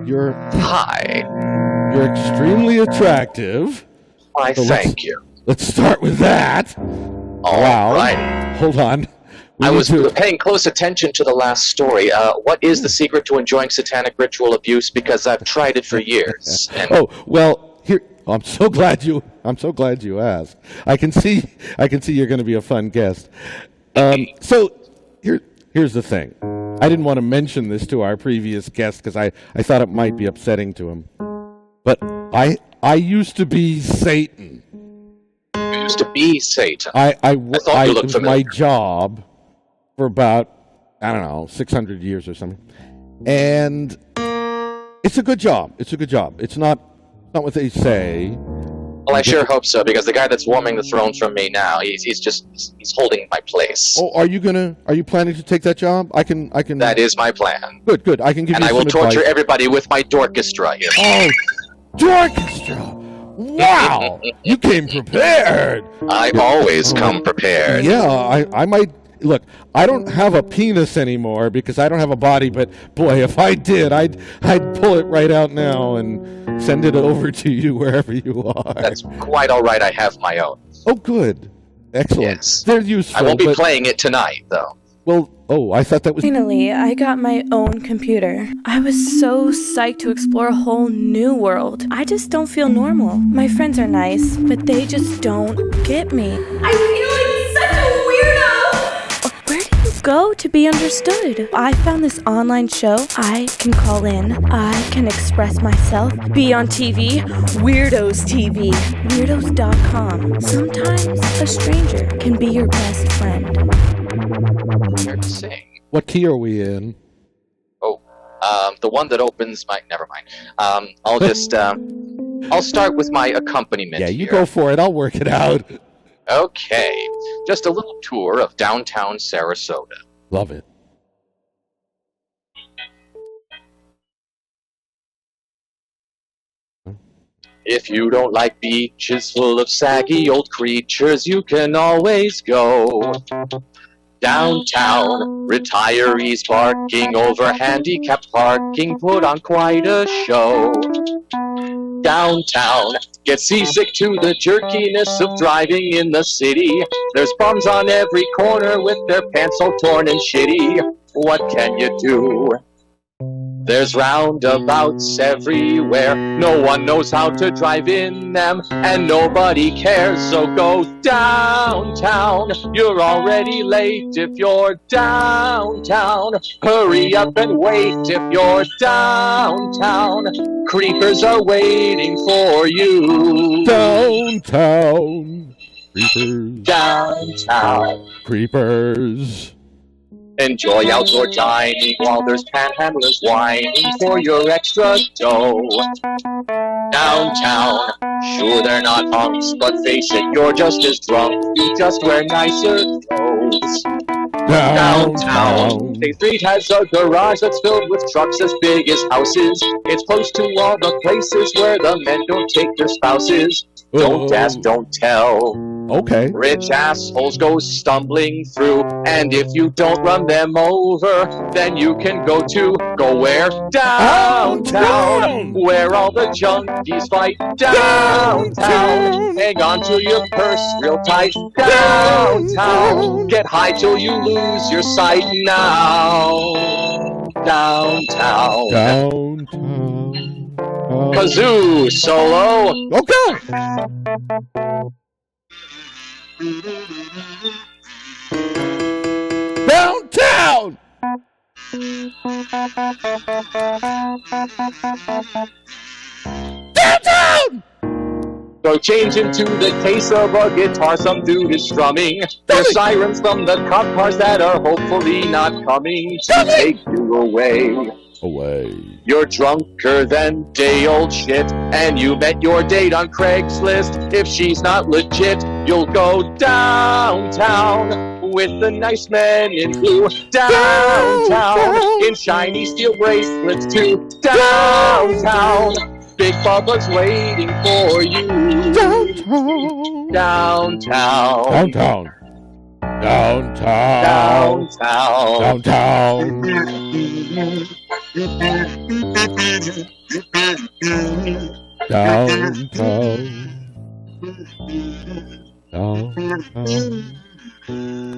You're Hi. You're extremely attractive. Why, So thank you. Let's start with that. All right. Hold on. I was paying close attention to the last story. What is the secret to enjoying satanic ritual abuse? Because I've tried it for years. And Oh, well, here. I'm so glad you asked. I can see you're going to be a fun guest. So here's the thing. I didn't want to mention this to our previous guest because I thought it might be upsetting to him. But I used to be Satan. You used to be Satan. I thought you looked it was familiar. my job for about, I don't know, 600 years or something. And it's a good job. It's not what they say. Well, I sure hope so, because the guy that's warming the thrones from me now, he's holding my place. Oh, are you planning to take that job? I can. That is my plan. Good. I can give and you some I will torture advice. everybody with my dorchestra here. Oh, Dorchestra! Wow, you came prepared. I've always come prepared. Yeah, I might. Look, I don't have a penis anymore because I don't have a body, but boy, if I did, I'd pull it right out now and send it over to you wherever you are. That's quite all right. I have my own. Oh, good. Excellent. Yes. They're useful. I won't be playing it tonight, though. Well, I thought that was... Finally, I got my own computer. I was so psyched to explore a whole new world. I just don't feel normal. My friends are nice, but they just don't get me. I feel like such a weirdo! Where do you go to be understood? I found this online show. I can call in. I can express myself. Be on TV. Weirdos TV. Weirdos.com. Sometimes a stranger can be your best friend. Hard to sing. What key are we in? Oh, the one that opens my... Never mind. I'll just... I'll start with my accompaniment. Yeah, you here. go for it. I'll work it out. Okay. Just a little tour of downtown Sarasota. Love it. If you don't like beaches full of saggy old creatures, you can always go downtown. Retirees parking over handicapped parking put on quite a show. Downtown, get seasick to the jerkiness of driving in the city. There's bums on every corner with their pants all torn and shitty. What can you do? There's roundabouts everywhere. No one knows how to drive in them, and nobody cares, so go downtown. You're already late if you're downtown. Hurry up and wait if you're downtown. Creepers are waiting for you. Downtown. Creepers. Downtown. Creepers. Enjoy outdoor dining while there's panhandlers whining for your extra dough. Downtown, sure they're not hunks, but face it, you're just as drunk. You just wear nicer clothes. Downtown, State Street has a garage that's filled with trucks as big as houses. It's close to all the places where the men don't take their spouses. Don't ask, don't tell. Okay. Rich assholes go stumbling through, and if you don't run them over, then you can go where? Downtown, where all the junkies fight. Downtown, hang on to your purse real tight. Downtown, get high till you lose your sight now. Downtown. Downtown. Kazoo solo. Okay. Downtown. Downtown. Go change into the case of a guitar some dude is strumming. There's sirens from the cop cars that are hopefully not coming to take you away. You're drunker than day old shit, and you met your date on Craigslist. If she's not legit, you'll go downtown with the nice men in blue. Downtown in shiny steel bracelets too. Downtown, Big Bubba's waiting for you. Downtown. Downtown. Downtown. Downtown. Downtown. Downtown.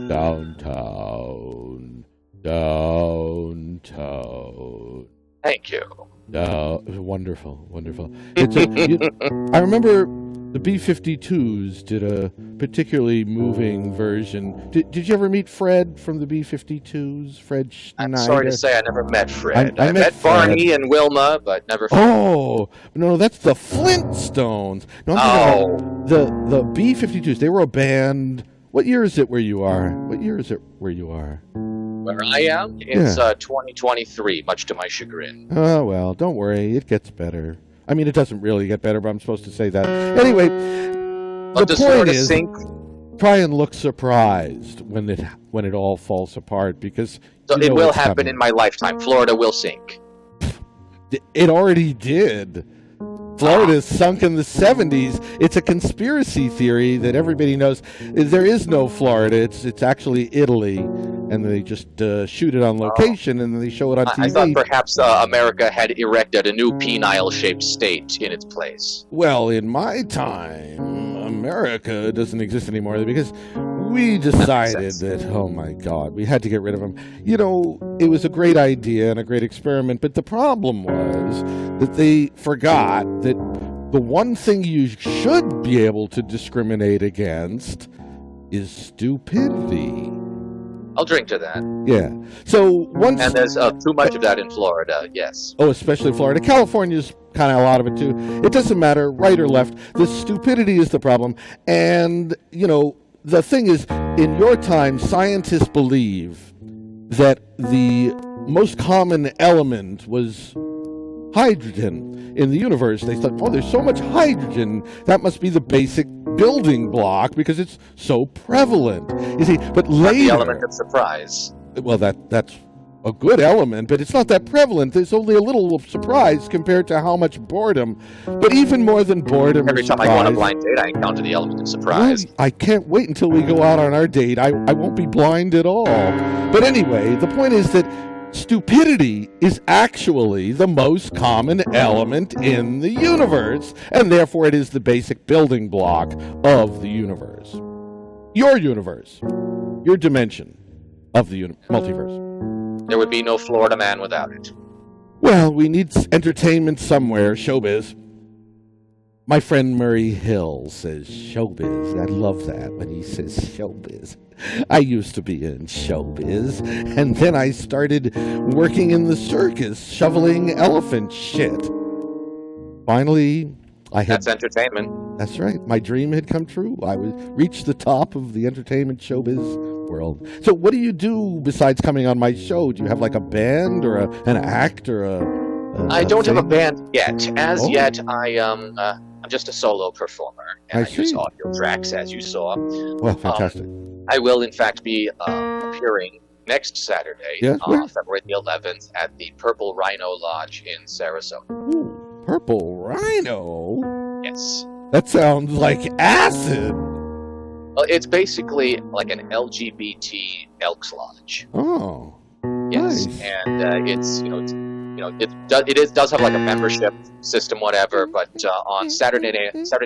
Downtown. Downtown. Thank you. Wonderful, wonderful. I remember the B-52s did a particularly moving version. Did you ever meet Fred from the B-52s? Fred Schneider? I'm sorry to say I never met Fred. I met Barney and Wilma, but never Fred. Oh, no, that's the Flintstones. No, I'm thinking about the B-52s. They were a band. What year is it where you are? Where I am, it's 2023, much to my chagrin. Oh, well, don't worry. It gets better. I mean, it doesn't really get better, but I'm supposed to say that. Anyway, But the does point Florida is, sink? try and look surprised when it all falls apart, because So you it know will what's happen coming. in my lifetime. Florida will sink. It already did. Florida sunk in the 70s. It's a conspiracy theory that everybody knows. There is no Florida. It's actually Italy, and they just shoot it on location, and then they show it on TV. I thought perhaps America had erected a new penile-shaped state in its place. Well, in my time, America doesn't exist anymore because we decided that, oh my God, we had to get rid of them. You know, it was a great idea and a great experiment, but the problem was that they forgot that the one thing you should be able to discriminate against is stupidity. I'll drink to that. Yeah. So once... And there's too much of that in Florida, yes. Oh, especially Florida. California's kind of a lot of it, too. It doesn't matter, right or left. The stupidity is the problem. And, you know, the thing is, in your time, scientists believe that the most common element was hydrogen in the universe. They thought, oh, there's so much hydrogen, that must be the basic building block because it's so prevalent. You see, but later... The element of surprise. Well, that's a good element, but it's not that prevalent. There's only a little surprise compared to how much boredom. But even more than boredom, Every time I go on a blind date, I encounter the element of surprise. I can't wait until we go out on our date. I won't be blind at all. But anyway, the point is that stupidity is actually the most common element in the universe, and therefore it is the basic building block of the universe. Your universe, your dimension of the multiverse. There would be no Florida man without it. Well, we need entertainment somewhere, showbiz. My friend Murray Hill says showbiz. I love that when he says showbiz. I used to be in showbiz, and then I started working in the circus, shoveling elephant shit. Finally, That's entertainment. That's right. My dream had come true. I reached the top of the entertainment showbiz world. So what do you do besides coming on my show? Do you have like a band or an act or I don't have a band yet. As yet, I'm just a solo performer, and I use audio tracks, as you saw. Well, fantastic. I will, in fact, be appearing next Saturday, February the 11th, at the Purple Rhino Lodge in Sarasota. Ooh, Purple Rhino? Yes. That sounds like acid. Well, it's basically like an LGBT Elks Lodge. Oh. Yes, nice. And it does have like a membership system, whatever. But on Saturday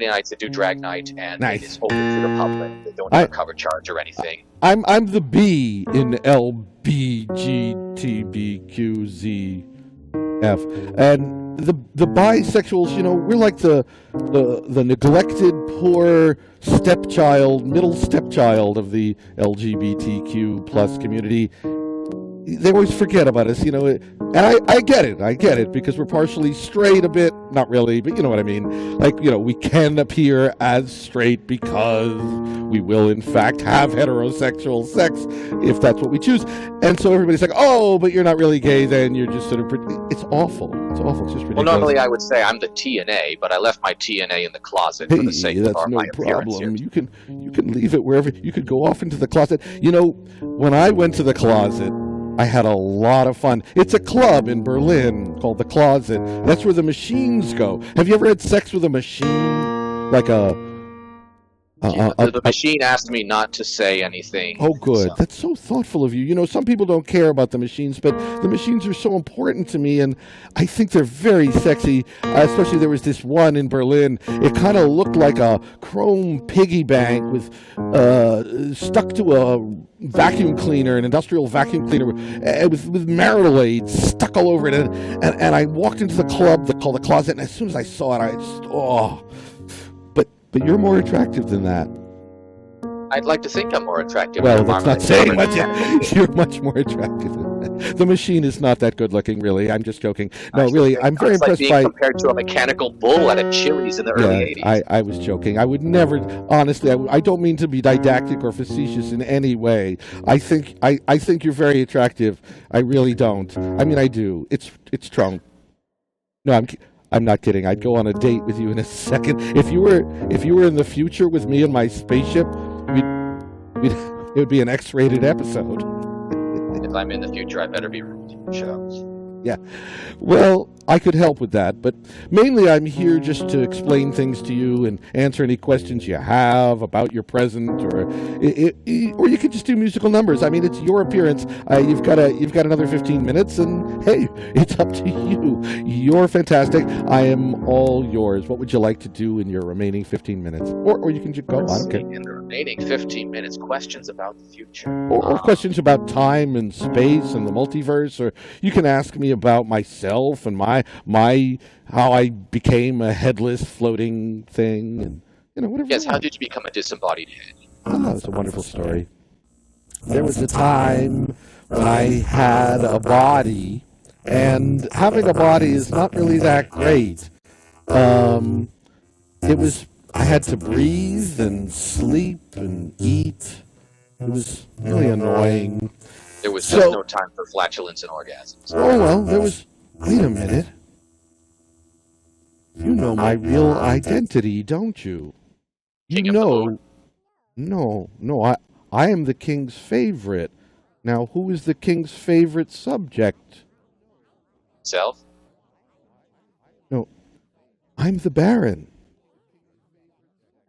nights they do drag night, and it is open to the public. They don't have a cover charge or anything. I'm the B in LBGTBQZF, and the bisexuals. You know, we're like the neglected, poor stepchild, middle stepchild of the LGBTQ plus community. They always forget about us, you know, and I get it, because we're partially straight a bit, not really, but you know what I mean. Like, you know, we can appear as straight because we will, in fact, have heterosexual sex if that's what we choose. And so everybody's like, oh, but you're not really gay then, you're just sort of, it's awful. It's awful, it's just ridiculous. Well, normally I would say I'm the TNA, but I left my TNA in the closet for the sake of my appearance here. You can leave it wherever, you could go off into the closet. You know, when I went to the closet, I had a lot of fun. It's a club in Berlin called The Closet. That's where the machines go. Have you ever had sex with a machine? Like a The machine asked me not to say anything. Oh, good. So. That's so thoughtful of you. You know, some people don't care about the machines, but the machines are so important to me, and I think they're very sexy. Especially there was this one in Berlin. It kind of looked like a chrome piggy bank with stuck to a vacuum cleaner, an industrial vacuum cleaner, with marital aids stuck all over it. And I walked into the club called the Closet, and as soon as I saw it, I just, But you're more attractive than that. I'd like to think I'm more attractive. Well, that's not saying much. You're much more attractive than that. The machine is not that good looking, really. I'm just joking. No, really, I'm very impressed by... compared to a mechanical bull at a Chili's in the early 80s. I was joking. I would never, honestly, I don't mean to be didactic or facetious in any way. I think you're very attractive. I really don't. I mean, I do. It's true. No, I'm not kidding. I'd go on a date with you in a second. If you were in the future with me in my spaceship, it would be an X-rated episode. If I'm in the future, I better be reading shows. Yeah. Well, I could help with that, but mainly I'm here just to explain things to you and answer any questions you have about your present, or you could just do musical numbers. I mean, it's your appearance. You've got another 15 minutes, and hey, it's up to you. You're fantastic. I am all yours. What would you like to do in your remaining 15 minutes? Or you can just go. I don't care. In the remaining 15 minutes, questions about the future. Or questions about time and space and the multiverse, or you can ask me about myself and my how I became a headless floating thing, and whatever. Yes, how did you become a disembodied head? Oh, it's a wonderful story. There was a time when I had a body, and having a body is not really that great. I had to breathe and sleep and eat. It was really annoying. There was just no time for flatulence and orgasms. Oh, well, there was... Wait a minute. You know my real identity, don't you? King of the Moon? No, I am the king's favorite. Now, who is the king's favorite subject? Self? No, I'm the Baron.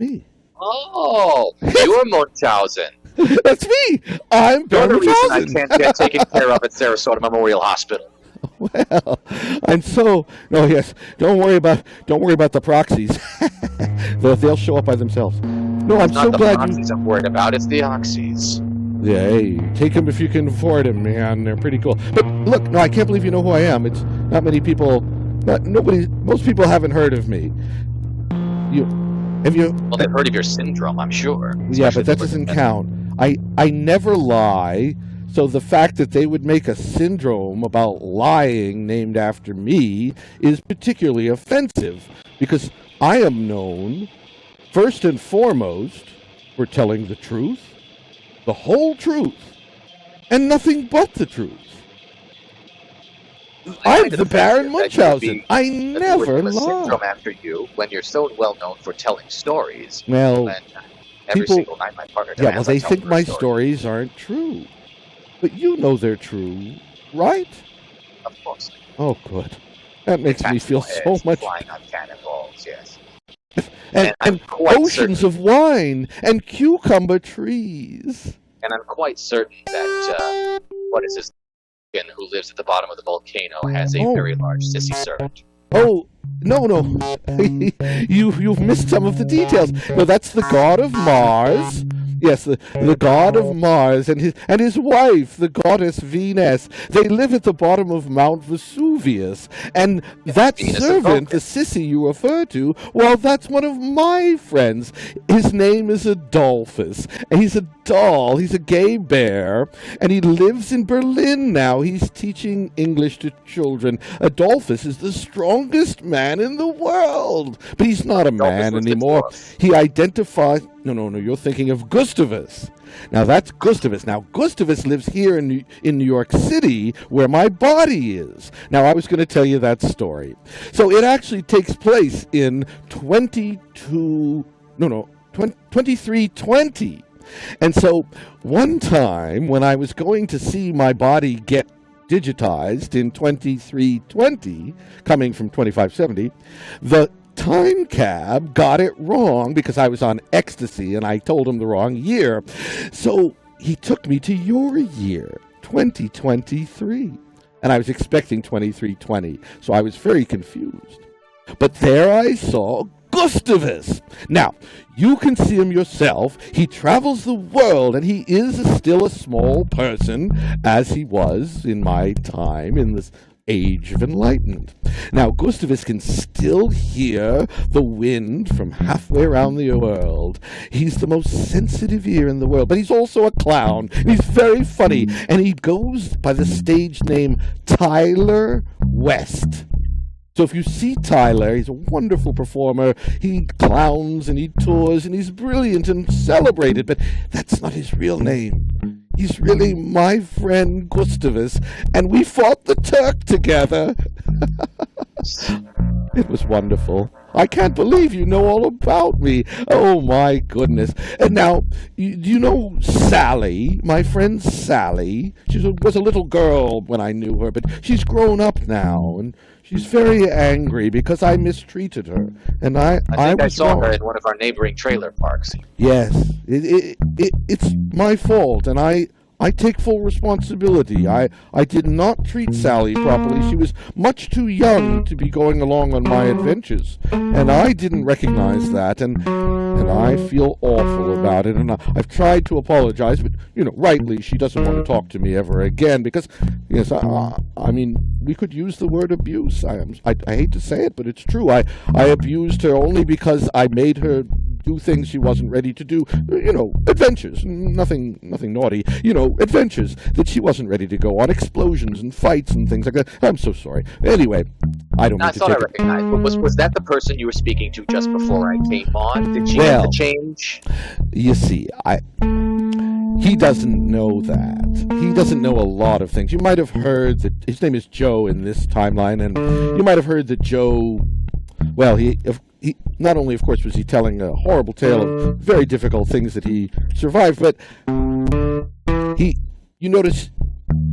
Me. Oh, you're Munchausen. That's me. I'm You're the Baron reason I Munchausen. can't get taken care of at Sarasota Memorial Hospital. Well, yes. Don't worry about the proxies. They'll show up by themselves. No, I'm so glad you. It's not the proxies I'm worried about. It's the oxys. Yeah, hey, take them if you can afford them, man. They're pretty cool. But look, no, I can't believe you know who I am. It's not many people. Most people haven't heard of me. Have you? Well, they've heard of your syndrome, I'm sure. Yeah, but that doesn't count. I never lie. So the fact that they would make a syndrome about lying named after me is particularly offensive, because I am known, first and foremost, for telling the truth, the whole truth, and nothing but the truth. I'm the Baron Munchausen. I never lie. Syndrome after you when you're so well known for telling stories. Well, every single night my partner. Yeah, well, they think my stories aren't true. But you know they're true, right? Of course. Oh, good. That makes me feel so much... Flying on cannonballs, yes. and oceans of wine and cucumber trees. And I'm quite certain that, what is this who lives at the bottom of the volcano has a very large sissy servant. Oh, no. You've missed some of the details. No, that's the god of Mars. Yes, the god of Mars and his wife, the goddess Venus. They live at the bottom of Mount Vesuvius. And that servant, the sissy you refer to, well, that's one of my friends. His name is Adolphus. He's a doll. He's a gay bear. And he lives in Berlin now. He's teaching English to children. Adolphus is the strongest man in the world. But he's not a man anymore. He identifies... No, you're thinking of Gustavus. Now, that's Gustavus. Now, Gustavus lives here in New York City, where my body is. Now, I was going to tell you that story. So, it actually takes place in 2320. And so, one time, when I was going to see my body get digitized in 2320, coming from 2570, time cab got it wrong because I was on ecstasy and I told him the wrong year. So he took me to your year, 2023. And I was expecting 2320, so I was very confused. But there I saw Gustavus. Now, you can see him yourself. He travels the world, and he is still a small person, as he was in my time in this age of enlightenment. Now, Gustavus can still hear the wind from halfway around the world. He's the most sensitive ear in the world, but he's also a clown. He's very funny, and he goes by the stage name Tyler West. So if you see Tyler, he's a wonderful performer. He clowns and he tours and he's brilliant and celebrated, but that's not his real name. He's really my friend Gustavus, and we fought the Turk together. It was wonderful. I can't believe you know all about me. Oh, my goodness. And now, do you know Sally, my friend Sally? She was a little girl when I knew her, but she's grown up now, and she's very angry because I mistreated her. And I think I was saw wrong. her in one of our neighboring trailer parks. Yes, it's my fault, and I take full responsibility. I did not treat Sally properly. She was much too young to be going along on my adventures, and I didn't recognize that, and I feel awful about it, and I've tried to apologize, but, rightly, she doesn't want to talk to me ever again, because, yes, I mean, we could use the word abuse. I hate to say it, but it's true. I abused her only because I made her do things she wasn't ready to do, adventures, nothing naughty, adventures that she wasn't ready to go on, explosions and fights and things like that. I'm so sorry. Anyway, I don't I thought I recognized. But was that the person you were speaking to just before I came on? Did she have to change? You see, he doesn't know that. He doesn't know a lot of things. You might have heard that his name is Joe in this timeline, and you might have heard that Joe, well, he not only, of course, was he telling a horrible tale of very difficult things that he survived, but you notice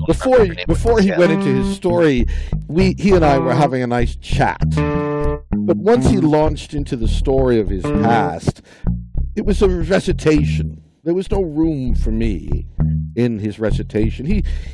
before he went into his story, he and I were having a nice chat. But once he launched into the story of his past, it was a recitation. There was no room for me in his recitation.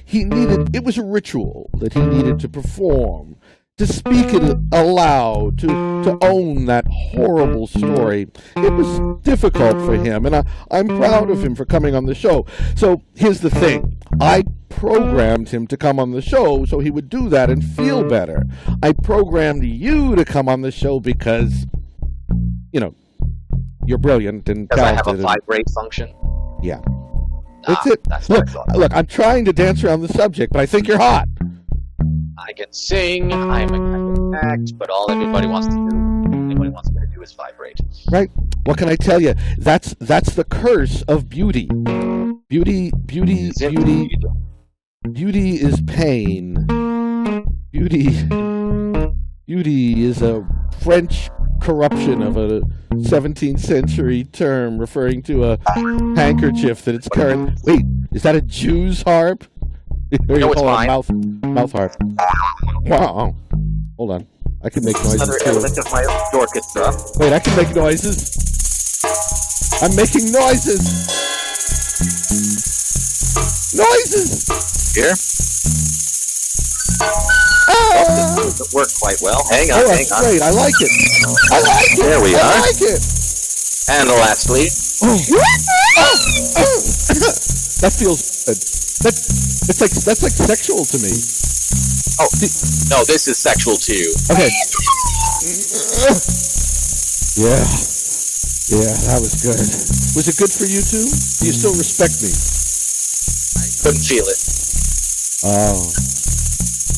It was a ritual that he needed to perform, to speak it aloud, to own that horrible story. It was difficult for him, and I'm proud of him for coming on the show. So here's the thing. I programmed him to come on the show so he would do that and feel better. I programmed you to come on the show because, you're brilliant and Because I talented. have a vibrate function? Yeah. That's it. That's what I thought. Look, I'm trying to dance around the subject, but I think you're hot. I can sing, I can act, but all anybody wants to do is vibrate. Right? What can I tell you? That's the curse of beauty. Beauty is pain. Beauty is a French corruption of a 17th century term referring to a handkerchief that it's current. Wait, is that a Jew's harp? No, it's mine. Mouth harp. Wow. Hold on. I can make noises Another too. element of my orchestra. Wait, I can make noises. I'm making noises. Noises. Here? Ah! This doesn't work quite well. Hang on, Oh, hang that's on. great. I like it. I like it. There we I are. like it. And lastly, That feels good. That's like sexual to me. oh, no, this is sexual too. Okay. Yeah, that was good. Was it good for you too? Do you still respect me? Couldn't feel it. Oh.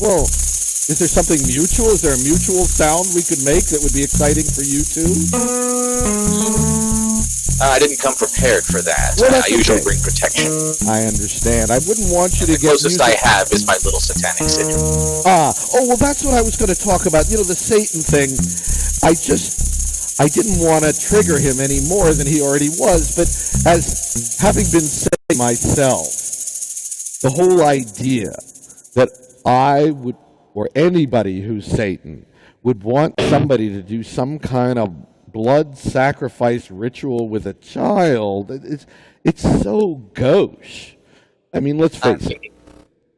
Well, is there something mutual? Is there a mutual sound we could make that would be exciting for you too? I didn't come prepared for that. Well, I that's usually okay. bring protection. I understand. I wouldn't want you to The get closest music. I have is my little satanic syndrome. Well, that's what I was going to talk about. The Satan thing. I didn't want to trigger him any more than he already was, but as having been Satan myself, the whole idea that I would or anybody who's Satan would want somebody to do some kind of blood sacrifice ritual with a child. It's so gauche. I mean, let's face it.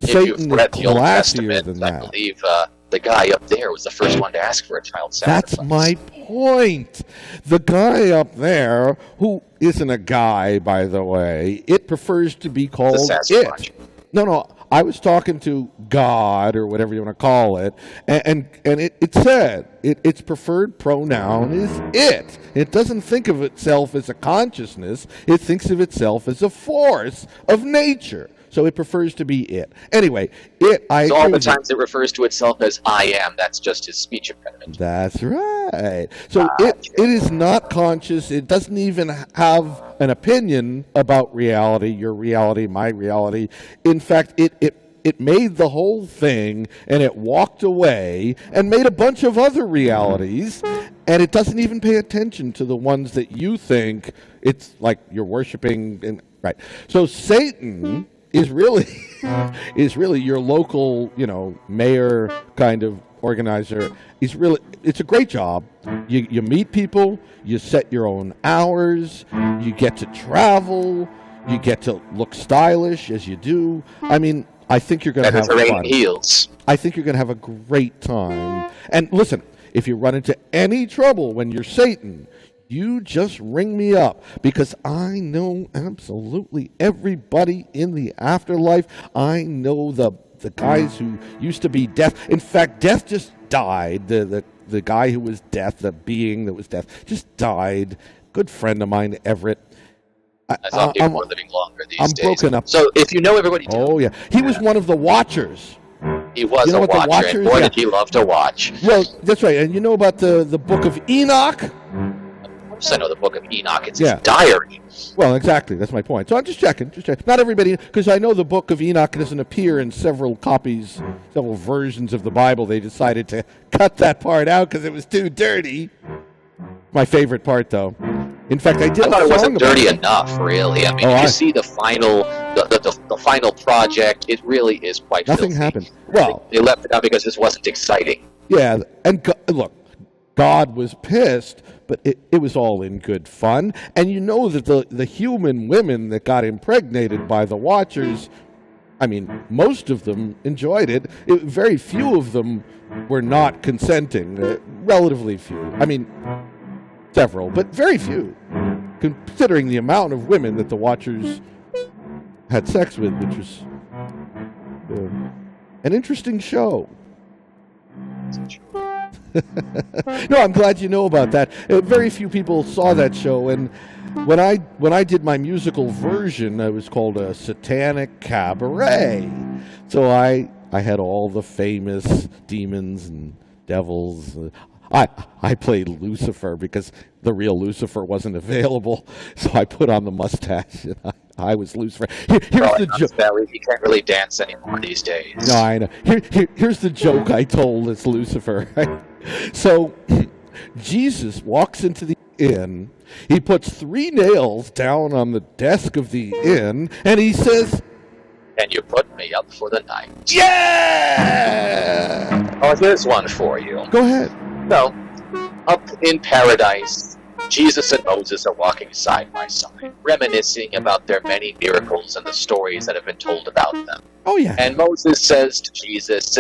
If Satan you've read is the Old classier Testament, than I that. believe the guy up there was the first one to ask for a child sacrifice. That's my point. The guy up there, who isn't a guy, by the way, it prefers to be called Sasquatch. it. No, I was talking to God, or whatever you want to call it, and it said its preferred pronoun is it. It doesn't think of itself as a consciousness. It thinks of itself as a force of nature. So it prefers to be it. Anyway, I So agree all the with you. times it refers to itself as I am, that's just his speech impediment. That's right. So it is not conscious. It doesn't even have an opinion about reality, your reality, my reality. In fact, it made the whole thing, and it walked away and made a bunch of other realities, and it doesn't even pay attention to the ones that you think it's like you're worshiping. And right. So Satan is really your local, mayor kind of organizer. It's a great job. You meet people, you set your own hours, you get to travel, you get to look stylish as you do. I mean, I think you're going to have fun. Heels. I think you're going to have a great time. And listen, if you run into any trouble when you're Satan, you just ring me up, because I know absolutely everybody in the afterlife. I know the guys who used to be Death. In fact, Death just died. The guy who was Death, the being that was Death, just died. Good friend of mine, Everett. I thought people were living longer these I'm days. broken up. So if you know everybody... Oh, yeah. He was one of the Watchers. He was You know a what the watcher, Watchers- and boy, yeah. did he love to watch. Well, that's right. And you know about the Book of Enoch? Of course I know the Book of Enoch. It's Yeah. his diary. Well, exactly. That's my point. So I'm just checking. Not everybody, because I know the Book of Enoch doesn't appear in several copies, several versions of the Bible. They decided to cut that part out because it was too dirty. My favorite part, though. In fact, I did. I thought it wasn't about dirty it. enough, really. I mean, Oh, if I- you see the final, the final project, it really is quite Nothing filthy. happened. Well, They left it out because this wasn't exciting. yeah, and look, God was pissed, but it was all in good fun. And you know that the human women that got impregnated by the Watchers, I mean, most of them enjoyed it. Very few of them were not consenting. Relatively few. I mean, several, but very few, considering the amount of women that the Watchers had sex with, which was an interesting show. No, I'm glad you know about that. Very few people saw that show, and when I did my musical version, it was called a Satanic Cabaret. So I had all the famous demons and devils. I played Lucifer because the real Lucifer wasn't available, so I put on the mustache and I was Lucifer. Here's the joke. He can't really dance anymore these days. No, I know. Here's the joke I told as Lucifer. So Jesus walks into the inn. He puts 3 nails down on the desk of the inn, and he says, "And you put me up for the night." "Yeah!" Oh, here's one for you. Go ahead. So, up in paradise, Jesus and Moses are walking side by side, reminiscing about their many miracles and the stories that have been told about them. Oh, yeah. And Moses says to Jesus,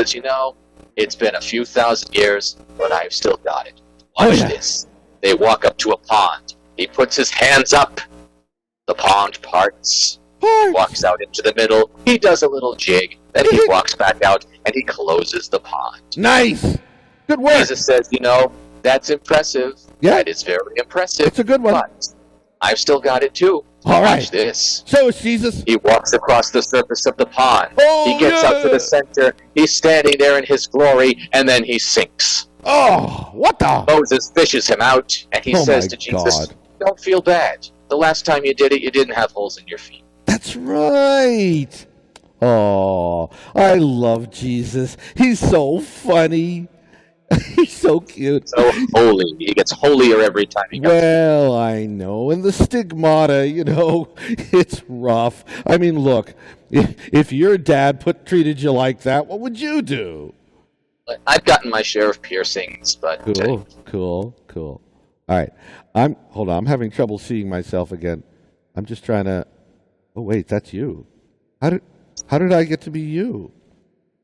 it's been a few thousand years, but I've still got it. Watch this. They walk up to a pond. He puts his hands up. The pond parts. He walks out into the middle. He does a little jig. Then he walks back out, and he closes the pond. Nice. Good work. Jesus says, that's impressive. Yeah. That is very impressive. It's a good one. But I've still got it too. All right. Watch this. So is Jesus. He walks across the surface of the pond. Oh, he gets up to yeah. the center. He's standing there in his glory, and then he sinks. Oh, what the? Moses fishes him out, and he Oh, says my to Jesus, God. "Don't feel bad. The last time you did it, you didn't have holes in your feet." That's right. Oh, I love Jesus. He's so funny. He's so cute. So holy. He gets holier every time he comes. Well, I know. And the stigmata, it's rough. I mean, look, if your dad treated you like that, what would you do? I've gotten my share of piercings, but Cool. All right. Hold on. I'm having trouble seeing myself again. I'm just trying to. Oh wait, that's you. How did I get to be you?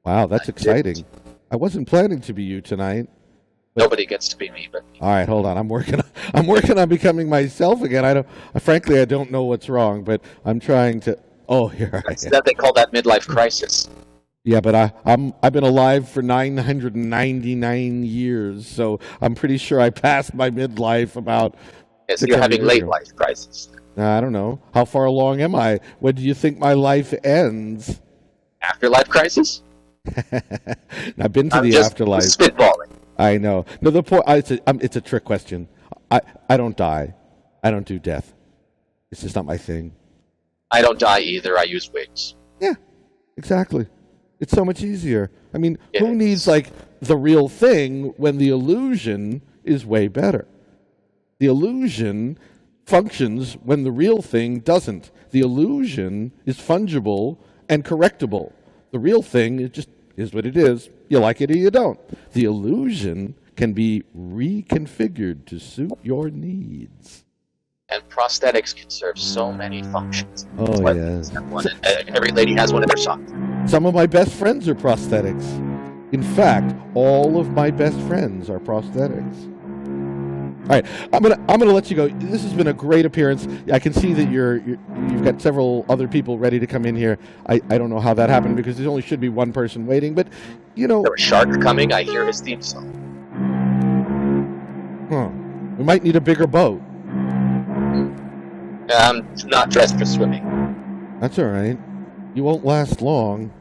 Wow, that's exciting. I wasn't planning to be you tonight. Nobody gets to be me but me. All right, hold on. I'm working on becoming myself again. Frankly, I don't know what's wrong, but I'm trying to. Oh, here I am. That they call that midlife crisis. Yeah, but I've been alive for 999 years, so I'm pretty sure I passed my midlife about. Yes, you're having late life crisis. I don't know. How far along am I? When do you think my life ends? Afterlife crisis? I've been to I'm the just afterlife. Spitballing. I know. No, the point. It's a trick question. I don't die. I don't do death. It's just not my thing. I don't die either. I use wigs. Yeah, exactly. It's so much easier. I mean, It who is. needs like the real thing when the illusion is way better? The illusion functions when the real thing doesn't. The illusion is fungible and correctable. The real thing is what it is. You like it or you don't. The illusion can be reconfigured to suit your needs. And prosthetics can serve so many functions. Oh, Like, yes. every lady has one in their sock. Some of my best friends are prosthetics. In fact, all of my best friends are prosthetics. All right, I'm gonna let you go. This has been a great appearance. I can see that you've got several other people ready to come in here. I don't know how that happened because there only should be one person waiting, but you know. There a shark coming. I hear his theme song. We might need a bigger boat. I'm not dressed for swimming. That's all right. You won't last long.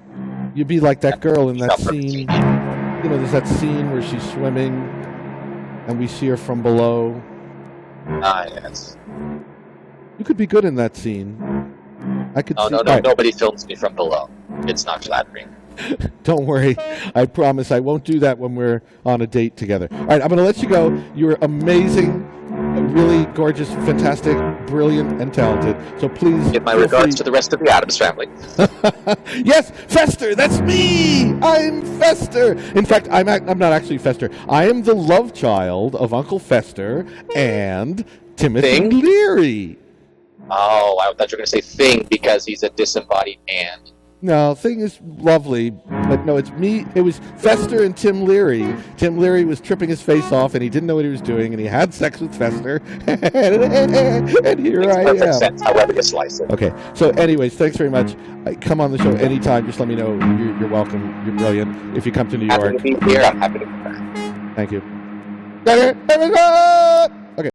You'd be like that girl in that scene. You know, there's that scene where she's swimming, and we see her from below. Ah, yes. You could be good in that scene. I could. No, see, no, no. all right, Nobody films me from below. It's not flattering. Don't worry. I promise I won't do that when we're on a date together. All right, I'm going to let you go. You were amazing, really gorgeous, fantastic, brilliant, and talented. So please Give my feel regards free- to the rest of the Addams family. Yes, Fester. That's me. I'm Fester. In fact, I'm not actually Fester. I am the love child of Uncle Fester and Timothy Thing? Leary. Oh, I thought you were going to say thing because he's a disembodied and. No, Thing is lovely, but no, it's me. It was Fester and Tim Leary. Tim Leary was tripping his face off, and he didn't know what he was doing, and he had sex with Fester, and here Makes I perfect am. sense, however you slice it. Okay, so anyways, thanks very much. Come on the show anytime. Just let me know. You're welcome. You're brilliant. If you come to New Happy York, to be here. I'm happy to be back. thank you.